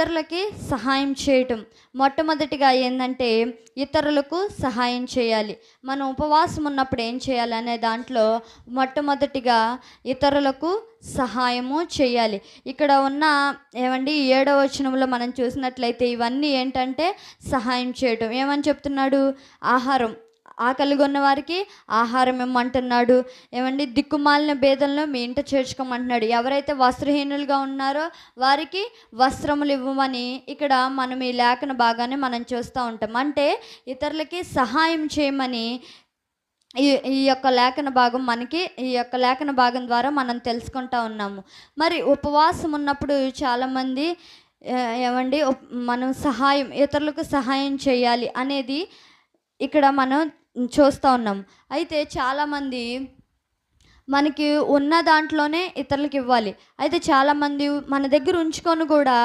ఇతరులకి సహాయం చేయటం. మొట్టమొదటిగా ఏందంటే ఇతరులకు సహాయం చేయాలి. మనం ఉపవాసం ఉన్నప్పుడు ఏం చేయాలి అనే దాంట్లో మొట్టమొదటిగా ఇతరులకు సహాయము చేయాలి. ఇక్కడ ఉన్న ఏమండి 7వ వచనంలో మనం చూసినట్లయితే ఇవన్నీ ఏంటంటే సహాయం చేయటం. ఏమని చెప్తున్నాడు? ఆహారం, ఆకలిగొన్న వారికి ఆహారం ఇమ్మంటున్నాడు. ఏమండి దిక్కుమాలిన బేదలను మీ ఇంట చేర్చుకోమంటున్నాడు. ఎవరైతే వస్త్రహీనులుగా ఉన్నారో వారికి వస్త్రములు ఇవ్వమని ఇక్కడ మనం ఈ లేఖన భాగాన్ని మనం చూస్తూ ఉంటాం. అంటే ఇతరులకి సహాయం చేయమని ఈ ఈ యొక్క లేఖన భాగం మనకి ఈ యొక్క లేఖన భాగం ద్వారా మనం తెలుసుకుంటా ఉన్నాము. మరి ఉపవాసం ఉన్నప్పుడు చాలామంది ఏమండి మనం ఇతరులకు సహాయం చేయాలి అనేది ఇక్కడ మనం చూస్తూ ఉన్నాం. అయితే చాలామంది మనకి ఉన్న దాంట్లోనే ఇతరులకు ఇవ్వాలి. అయితే చాలామంది మన దగ్గర ఉంచుకొని కూడా